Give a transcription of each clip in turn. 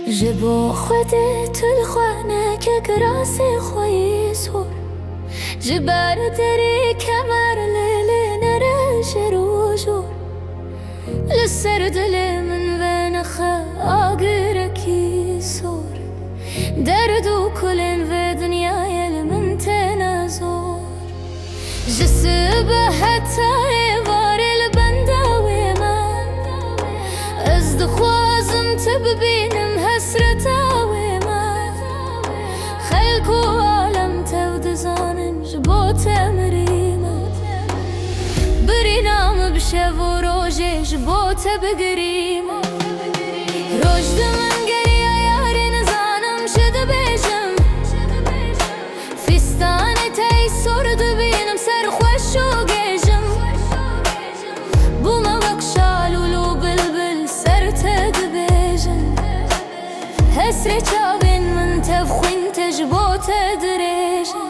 جبو خودت الخانه که گراس خوی سور جبر دری کمر لیلی نره جرو جور لسر دل من و نخه آگرکی سور دردو کلن و دنیای من تنازور جسبه حتی وار البنداوی من از دخوازم تببینم حسرتاوی من خلکو عالم تود زانن جبو تمریمه بری نام بشه و روژه جبو تبگریمه روش دمن گریه یاری نزانم شده بیجم فستان تای سرد بینم سر خوش و گیجم بوما وکشال ولو بلبل سر تد بیجم حسر چاوین من تفخین تجبو تدریجم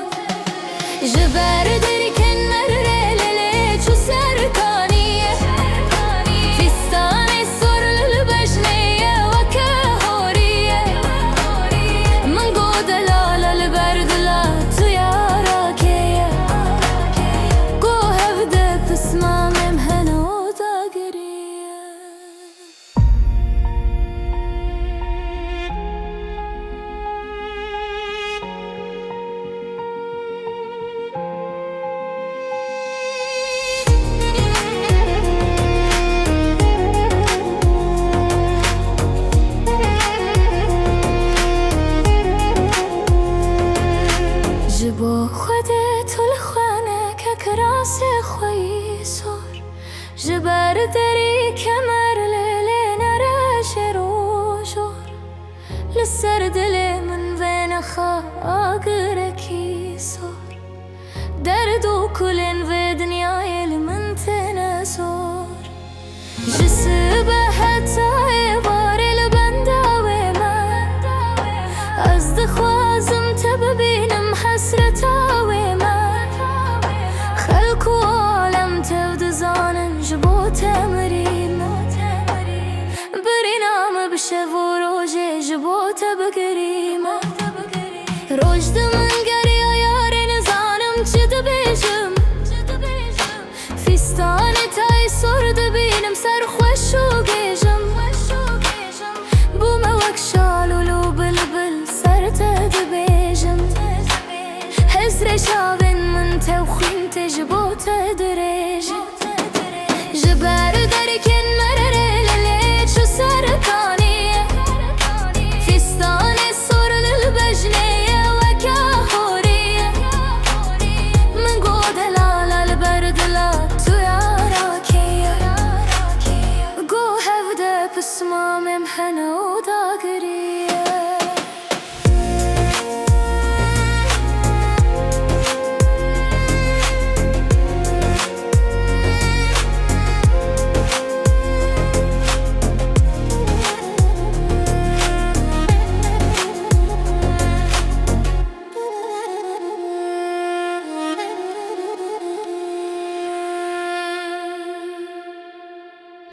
جبر دری کنر ریلی چو سرکانیه فستان سر لبجنیه و که هوریه من گو دلال البردلا تو یارا کیه گو هفده پسمامم هنو داگریه جبو خودت الخانه که کراس خوی سور جبر دری کمر لیلی نره جرو جور لسر دل من و نخه آگرکی سور دردو کلن و دنیای